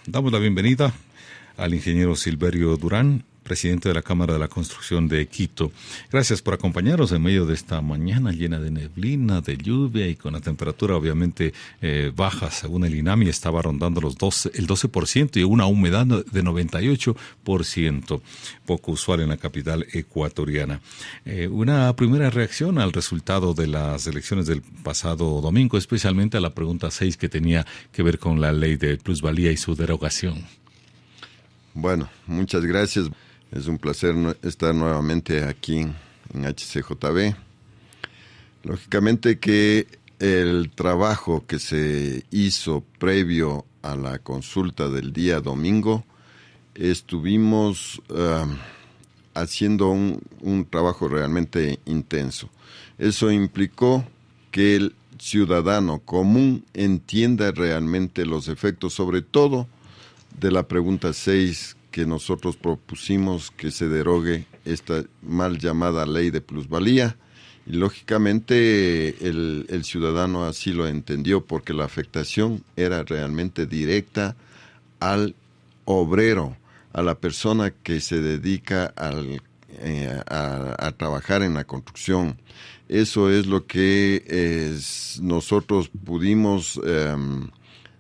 Damos la bienvenida al ingeniero Silverio Durán, presidente de la Cámara de la Construcción de Quito. Gracias por acompañarnos en medio de esta mañana llena de neblina, de lluvia y con la temperatura obviamente baja. Según el INAMI estaba rondando el 12% y una humedad de 98%, poco usual en la capital ecuatoriana. Una primera reacción al resultado de las elecciones del pasado domingo, especialmente a la pregunta 6 que tenía que ver con la ley de plusvalía y su derogación. Bueno, muchas gracias. Es un placer estar nuevamente aquí en HCJB. Lógicamente que el trabajo que se hizo previo a la consulta del día domingo, estuvimos haciendo un trabajo realmente intenso. Eso implicó que el ciudadano común entienda realmente los efectos, sobre todo de la pregunta 6 que nosotros propusimos que se derogue esta mal llamada ley de plusvalía, y lógicamente el ciudadano así lo entendió porque la afectación era realmente directa al obrero, a la persona que se dedica a trabajar en la construcción. Eso es lo que nosotros pudimos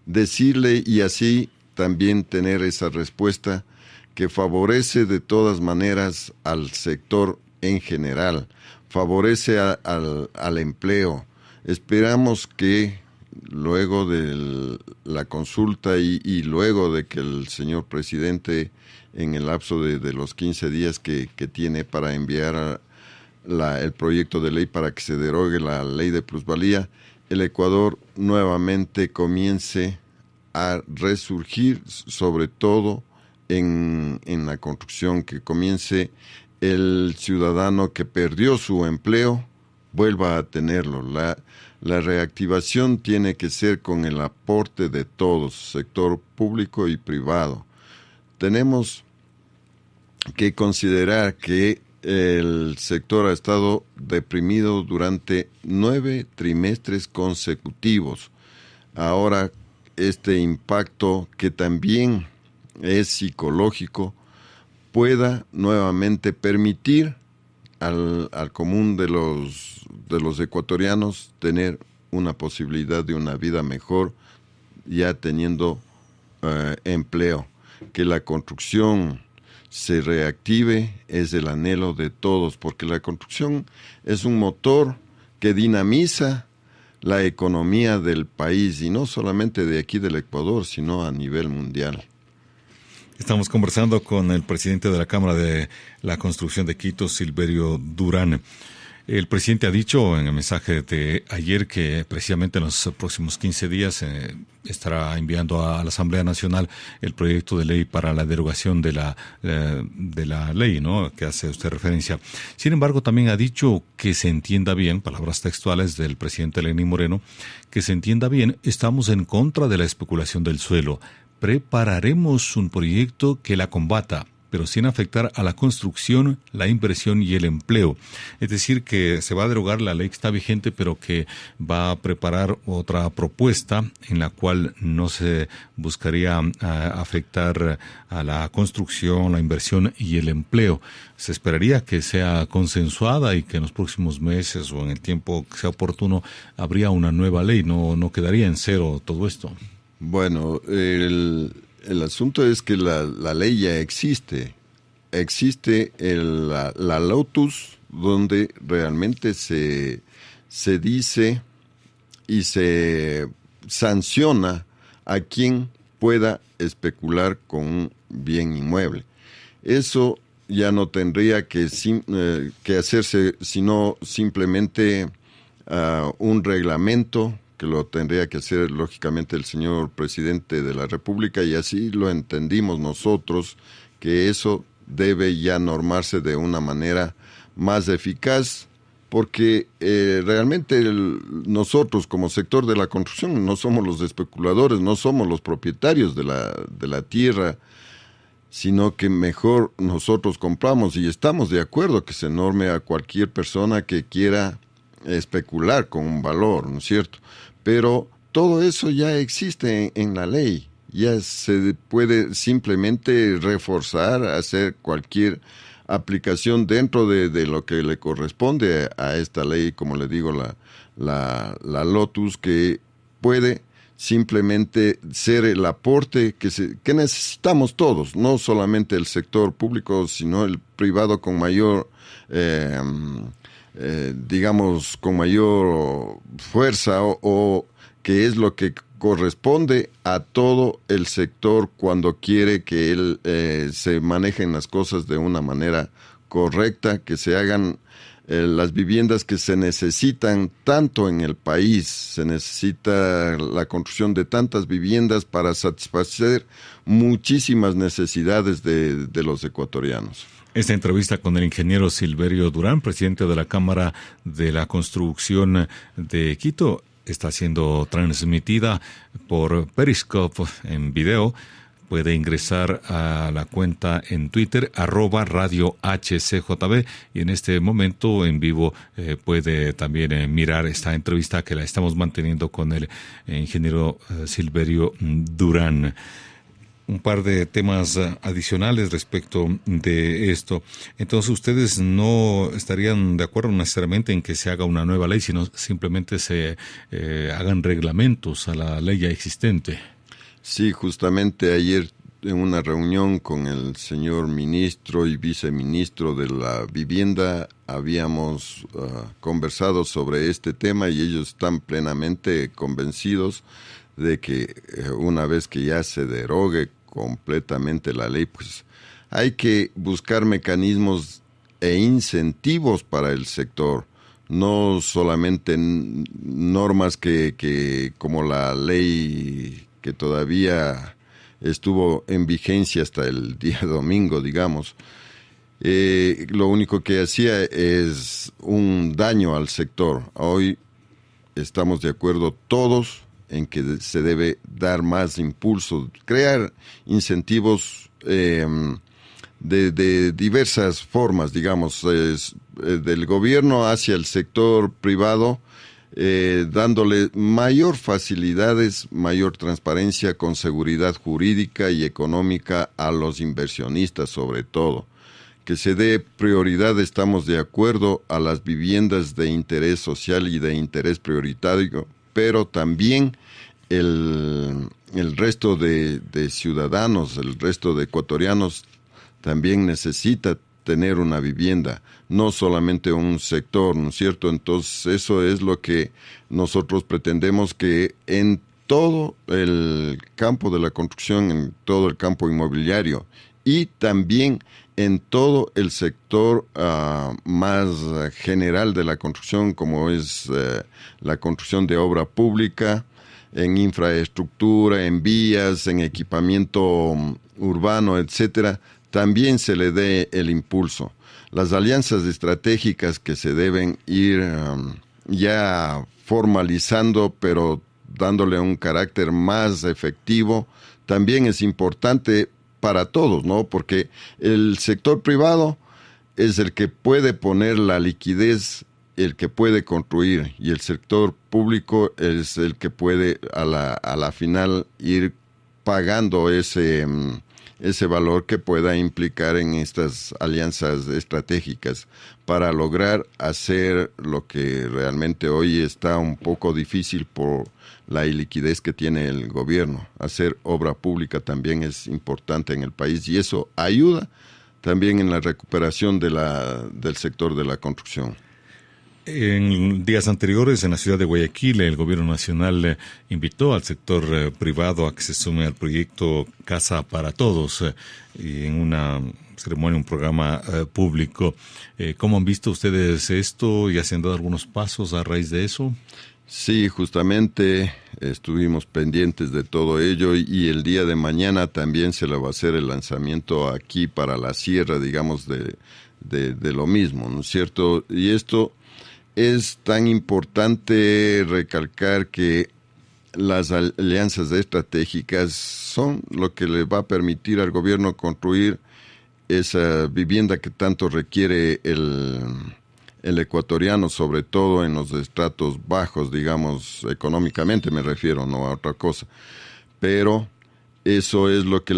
decirle, y así también tener esa respuesta que favorece de todas maneras al sector en general, favorece al empleo. Esperamos que luego de la consulta y luego de que el señor presidente, en el lapso de los 15 días que tiene para enviar el proyecto de ley para que se derogue la ley de plusvalía, el Ecuador nuevamente comience a resurgir, sobre todo en la construcción, que comience el ciudadano que perdió su empleo, vuelva a tenerlo. La reactivación tiene que ser con el aporte de todos, sector público y privado. Tenemos que considerar que el sector ha estado deprimido durante 9 trimestres consecutivos. Ahora, este impacto, que también es psicológico, pueda nuevamente permitir al común de los ecuatorianos tener una posibilidad de una vida mejor, ya teniendo empleo. Que la construcción se reactive es el anhelo de todos, porque la construcción es un motor que dinamiza la economía del país, y no solamente de aquí del Ecuador, sino a nivel mundial. Estamos conversando con el presidente de la Cámara de la Construcción de Quito, Silverio Durán. El presidente ha dicho en el mensaje de ayer que precisamente en los próximos 15 días estará enviando a la Asamblea Nacional el proyecto de ley para la derogación de la ley, ¿no?, que hace usted referencia. Sin embargo, también ha dicho que se entienda bien, palabras textuales del presidente Lenín Moreno, que se entienda bien, estamos en contra de la especulación del suelo. Prepararemos un proyecto que la combata, pero sin afectar a la construcción, la inversión y el empleo. Es decir, que se va a derogar la ley que está vigente, pero que va a preparar otra propuesta en la cual no se buscaría afectar a la construcción, la inversión y el empleo. Se esperaría que sea consensuada y que en los próximos meses o en el tiempo que sea oportuno habría una nueva ley, no quedaría en cero todo esto. Bueno, el asunto es que la ley ya existe. Existe la Lotus, donde realmente se dice y se sanciona a quien pueda especular con un bien inmueble. Eso ya no tendría que hacerse, sino simplemente un reglamento que lo tendría que hacer lógicamente el señor presidente de la República, y así lo entendimos nosotros, que eso debe ya normarse de una manera más eficaz, porque realmente nosotros como sector de la construcción no somos los especuladores, no somos los propietarios de la tierra, sino que mejor nosotros compramos, y estamos de acuerdo que se norme a cualquier persona que quiera especular con un valor, ¿no es cierto? Pero todo eso ya existe en la ley. Ya se puede simplemente reforzar, hacer cualquier aplicación dentro de lo que le corresponde a esta ley, como le digo, la Lotus, que puede simplemente ser el aporte que necesitamos todos, no solamente el sector público, sino el privado con mayor, digamos, con mayor fuerza o que es lo que corresponde a todo el sector cuando quiere que él se manejen las cosas de una manera correcta, que se hagan las viviendas que se necesitan tanto en el país. Se necesita la construcción de tantas viviendas para satisfacer muchísimas necesidades de los ecuatorianos. Esta entrevista con el ingeniero Silverio Durán, presidente de la Cámara de la Construcción de Quito, está siendo transmitida por Periscope en video. Puede ingresar a la cuenta en Twitter, @radiohcjb, y en este momento en vivo puede también mirar esta entrevista que la estamos manteniendo con el ingeniero Silverio Durán. Un par de temas adicionales respecto de esto. Entonces, ustedes no estarían de acuerdo necesariamente en que se haga una nueva ley, sino simplemente se hagan reglamentos a la ley ya existente. Sí, justamente ayer en una reunión con el señor ministro y viceministro de la Vivienda habíamos conversado sobre este tema y ellos están plenamente convencidos de que una vez que ya se derogue completamente la ley, pues hay que buscar mecanismos e incentivos para el sector, no solamente normas que como la ley que todavía estuvo en vigencia hasta el día domingo, digamos, lo único que hacía es un daño al sector. Hoy estamos de acuerdo todos en que se debe dar más impulso, crear incentivos de diversas formas, digamos, del gobierno hacia el sector privado, dándole mayor facilidades, mayor transparencia con seguridad jurídica y económica a los inversionistas sobre todo. Que se dé prioridad, estamos de acuerdo, a las viviendas de interés social y de interés prioritario, pero también el resto de ciudadanos, el resto de ecuatorianos también necesita tener una vivienda, no solamente un sector, ¿no es cierto? Entonces eso es lo que nosotros pretendemos, que en todo el campo de la construcción, en todo el campo inmobiliario y también en todo el sector más general de la construcción, como es la construcción de obra pública, en infraestructura, en vías, en equipamiento urbano, etcétera, también se le dé el impulso. Las alianzas estratégicas que se deben ir ya formalizando, pero dándole un carácter más efectivo, también es importante para todos, ¿no? Porque el sector privado es el que puede poner la liquidez, el que puede construir, y el sector público es el que puede a la final ir pagando ese valor que pueda implicar en estas alianzas estratégicas para lograr hacer lo que realmente hoy está un poco difícil por la iliquidez que tiene el gobierno. Hacer obra pública también es importante en el país y eso ayuda también en la recuperación del sector de la construcción. En días anteriores, en la ciudad de Guayaquil, el gobierno nacional invitó al sector privado a que se sume al proyecto Casa para Todos y en una ceremonia, un programa público. ¿Cómo han visto ustedes esto y han dado algunos pasos a raíz de eso? Sí, justamente estuvimos pendientes de todo ello y el día de mañana también se le va a hacer el lanzamiento aquí para la sierra, digamos, de lo mismo, ¿no es cierto? Y esto es tan importante recalcar que las alianzas estratégicas son lo que le va a permitir al gobierno construir esa vivienda que tanto requiere el ecuatoriano, sobre todo en los estratos bajos, digamos, económicamente me refiero, no a otra cosa. Pero Eso es lo que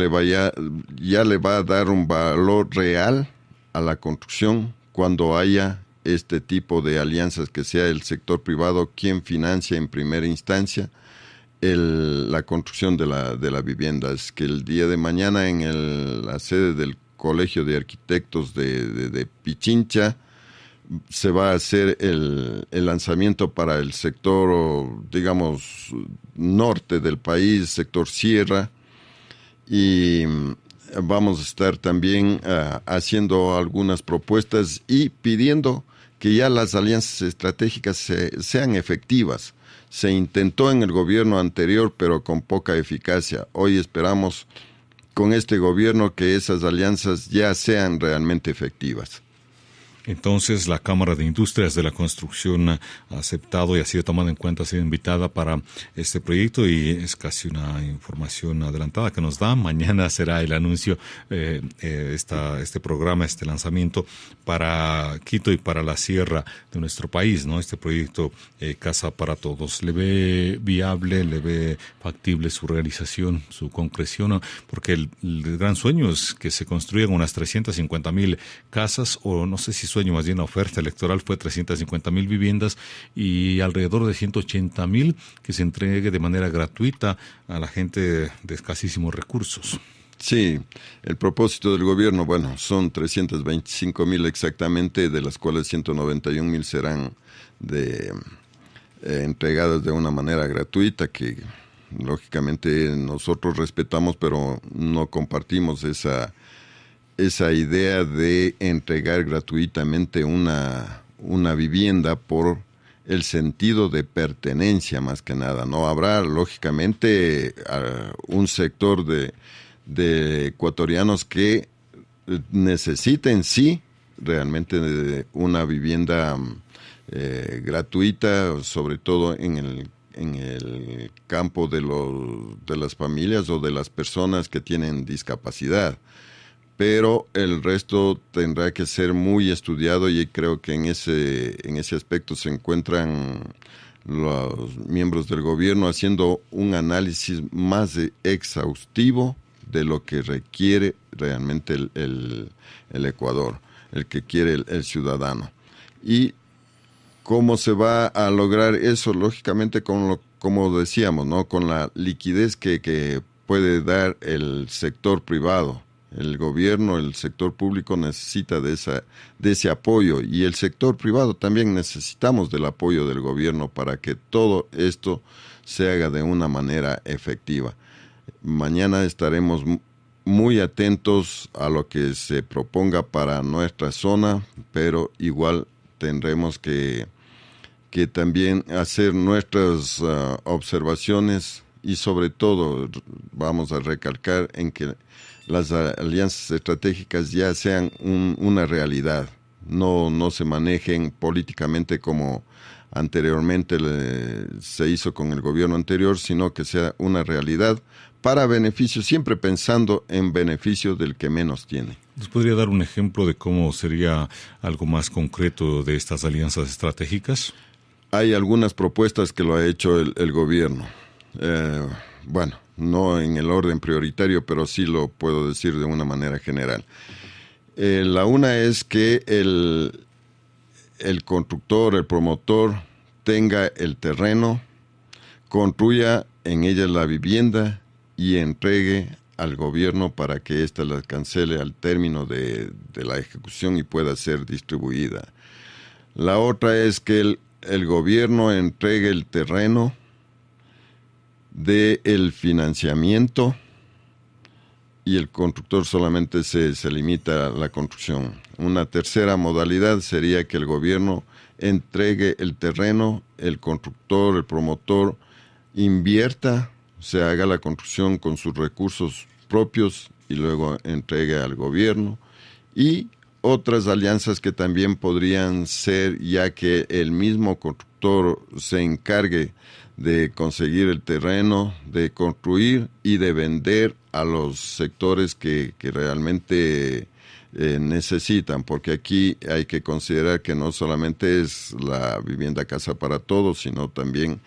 ya le va a dar un valor real a la construcción cuando haya este tipo de alianzas, que sea el sector privado quien financia en primera instancia la construcción de la vivienda. Es que el día de mañana en la sede del Colegio de Arquitectos de Pichincha se va a hacer el lanzamiento para el sector, digamos, norte del país, sector sierra, y vamos a estar también haciendo algunas propuestas y pidiendo que ya las alianzas estratégicas sean efectivas. Se intentó en el gobierno anterior, pero con poca eficacia. Hoy esperamos con este gobierno que esas alianzas ya sean realmente efectivas. Entonces, la Cámara de Industrias de la Construcción ha aceptado y ha sido tomada en cuenta, ha sido invitada para este proyecto, y es casi una información adelantada que nos da. Mañana será el anuncio, este programa, este lanzamiento para Quito y para la sierra de nuestro país, ¿no? Este proyecto Casa para Todos. ¿Le ve viable, le ve factible su realización, su concreción? Porque el gran sueño es que se construyan unas 350,000 casas, o no sé si sueño, más bien la oferta electoral fue 350,000 viviendas y alrededor de 180,000 que se entregue de manera gratuita a la gente de escasísimos recursos. Sí, el propósito del gobierno, bueno, son 325,000 exactamente, de las cuales 191,000 serán entregadas de una manera gratuita, que lógicamente nosotros respetamos, pero no compartimos esa idea de entregar gratuitamente una vivienda por el sentido de pertenencia, más que nada. No habrá, lógicamente, un sector de ecuatorianos que necesiten, sí, realmente de una vivienda gratuita, sobre todo en el campo de las familias o de las personas que tienen discapacidad. Pero el resto tendrá que ser muy estudiado, y creo que en ese aspecto se encuentran los miembros del gobierno haciendo un análisis más exhaustivo de lo que requiere realmente el Ecuador, el que quiere el ciudadano. Y cómo se va a lograr eso, lógicamente, como decíamos, ¿no? Con la liquidez que puede dar el sector privado. El gobierno, el sector público necesita de ese apoyo, y el sector privado también necesitamos del apoyo del gobierno para que todo esto se haga de una manera efectiva. Mañana estaremos muy atentos a lo que se proponga para nuestra zona, pero igual tendremos que también hacer nuestras observaciones, y sobre todo vamos a recalcar en que las alianzas estratégicas ya sean una realidad, no se manejen políticamente como anteriormente se hizo con el gobierno anterior, sino que sea una realidad para beneficio, siempre pensando en beneficio del que menos tiene. ¿Nos podría dar un ejemplo de cómo sería algo más concreto de estas alianzas estratégicas? Hay algunas propuestas que lo ha hecho el gobierno. Bueno, no en el orden prioritario, pero sí lo puedo decir de una manera general. La una es que el constructor, el promotor, tenga el terreno, construya en ella la vivienda y entregue al gobierno para que ésta la cancele al término de la ejecución y pueda ser distribuida. La otra es que el gobierno entregue el terreno del financiamiento y el constructor solamente se limita a la construcción. Una tercera modalidad sería que el gobierno entregue el terreno, el constructor, el promotor invierta, se haga la construcción con sus recursos propios y luego entregue al gobierno. Y otras alianzas que también podrían ser, ya que el mismo constructor se encargue de conseguir el terreno, de construir y de vender a los sectores que realmente necesitan, porque aquí hay que considerar que no solamente es la vivienda Casa para Todos, sino también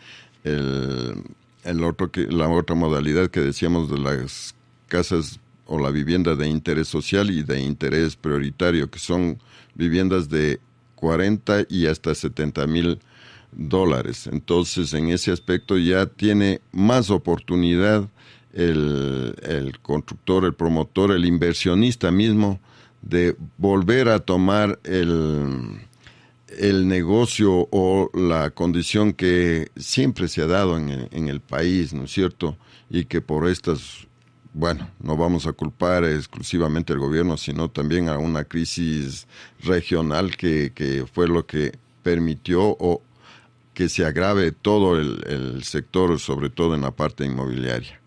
la otra modalidad que decíamos de las casas o la vivienda de interés social y de interés prioritario, que son viviendas de 40 y hasta $70,000. Entonces, en ese aspecto ya tiene más oportunidad el constructor, el promotor, el inversionista mismo de volver a tomar el negocio o la condición que siempre se ha dado en el país, ¿no es cierto? Y que por estas, bueno, no vamos a culpar exclusivamente al gobierno, sino también a una crisis regional que fue lo que permitió o que se agrave todo el sector, sobre todo en la parte inmobiliaria.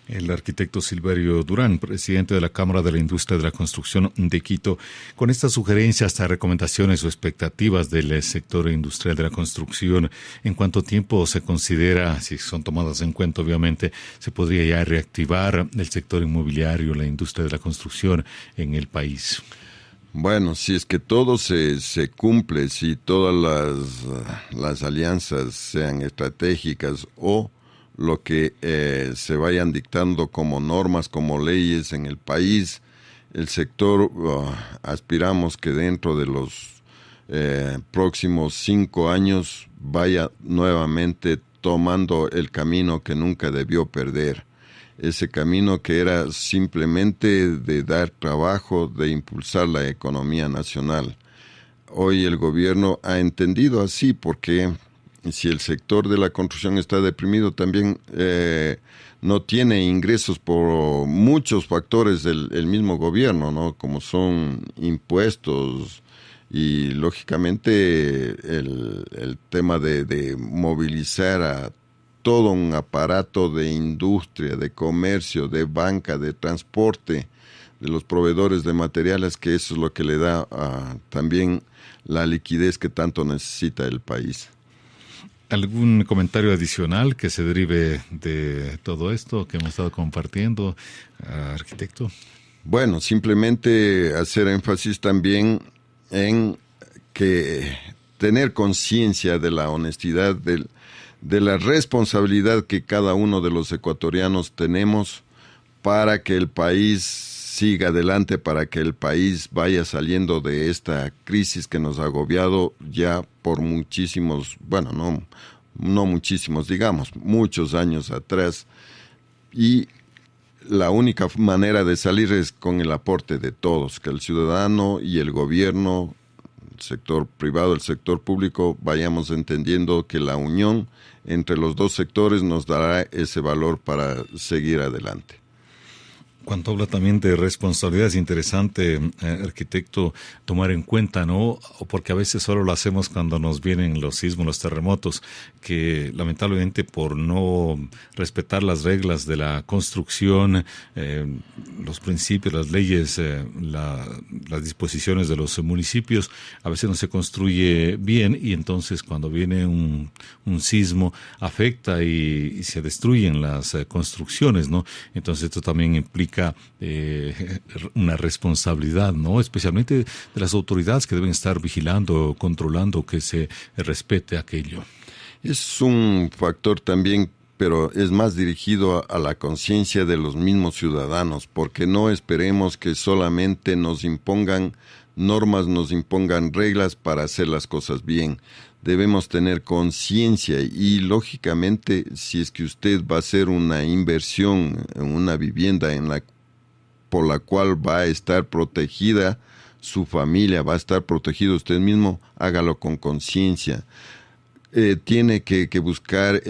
El arquitecto Silverio Durán, presidente de la Cámara de la Industria de la Construcción de Quito, con estas sugerencias, hasta recomendaciones o expectativas del sector industrial de la construcción, ¿en cuánto tiempo se considera, si son tomadas en cuenta obviamente, se podría ya reactivar el sector inmobiliario, la industria de la construcción en el país? Bueno, si es que todo se cumple, si todas las alianzas sean estratégicas o lo que se vayan dictando como normas, como leyes en el país, el sector aspiramos que dentro de los próximos 5 años vaya nuevamente tomando el camino que nunca debió perder. Ese camino que era simplemente de dar trabajo, de impulsar la economía nacional. Hoy el gobierno ha entendido así porque si el sector de la construcción está deprimido, también no tiene ingresos por muchos factores del mismo gobierno, ¿no? Como son impuestos y lógicamente el tema de movilizar a todo un aparato de industria, de comercio, de banca, de transporte, de los proveedores de materiales, que eso es lo que le da también la liquidez que tanto necesita el país. ¿Algún comentario adicional que se derive de todo esto que hemos estado compartiendo, arquitecto? Bueno, simplemente hacer énfasis también en que tener conciencia de la honestidad, de la responsabilidad que cada uno de los ecuatorianos tenemos para que el país siga adelante, para que el país vaya saliendo de esta crisis que nos ha agobiado ya por muchísimos, bueno, no muchísimos, digamos, muchos años atrás. Y la única manera de salir es con el aporte de todos, que el ciudadano y el gobierno, el sector privado, el sector público, vayamos entendiendo que la unión entre los dos sectores nos dará ese valor para seguir adelante. Cuando habla también de responsabilidad, es interesante, arquitecto, tomar en cuenta, ¿no? Porque a veces solo lo hacemos cuando nos vienen los sismos, los terremotos, que lamentablemente por no respetar las reglas de la construcción, los principios, las leyes, las disposiciones de los municipios, a veces no se construye bien y entonces cuando viene un sismo afecta y se destruyen las construcciones, ¿no? Entonces esto también implica una responsabilidad, ¿no? Especialmente de las autoridades que deben estar vigilando, controlando que se respete aquello. Es un factor también, pero es más dirigido a la conciencia de los mismos ciudadanos, porque no esperemos que solamente nos impongan normas, nos impongan reglas para hacer las cosas bien. Debemos tener conciencia y, lógicamente, si es que usted va a hacer una inversión en una vivienda por la cual va a estar protegida su familia, va a estar protegido usted mismo, hágalo con conciencia. Tiene que buscar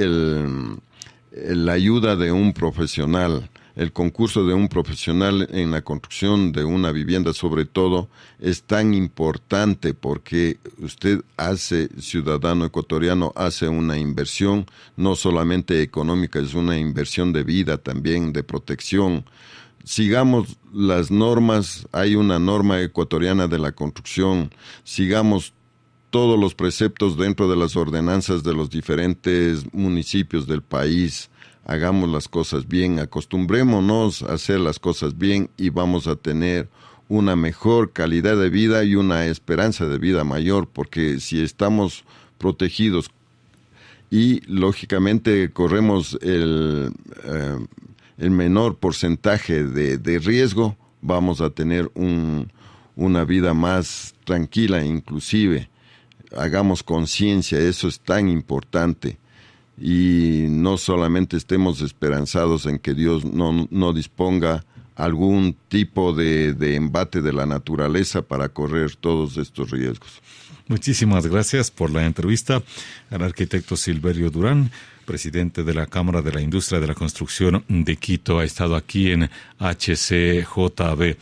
la ayuda de un profesional. El concurso de un profesional en la construcción de una vivienda, sobre todo, es tan importante porque usted ciudadano ecuatoriano, hace una inversión, no solamente económica, es una inversión de vida también, de protección. Sigamos las normas, hay una norma ecuatoriana de la construcción, sigamos todos los preceptos dentro de las ordenanzas de los diferentes municipios del país. Hagamos las cosas bien, acostumbrémonos a hacer las cosas bien y vamos a tener una mejor calidad de vida y una esperanza de vida mayor, porque si estamos protegidos y lógicamente corremos el menor porcentaje de riesgo, vamos a tener una vida más tranquila. Inclusive hagamos conciencia, eso es tan importante, y no solamente estemos esperanzados en que Dios no disponga algún tipo de embate de la naturaleza para correr todos estos riesgos. Muchísimas gracias por la entrevista al arquitecto Silverio Durán, presidente de la Cámara de la Industria de la Construcción de Quito. Ha estado aquí en HCJB.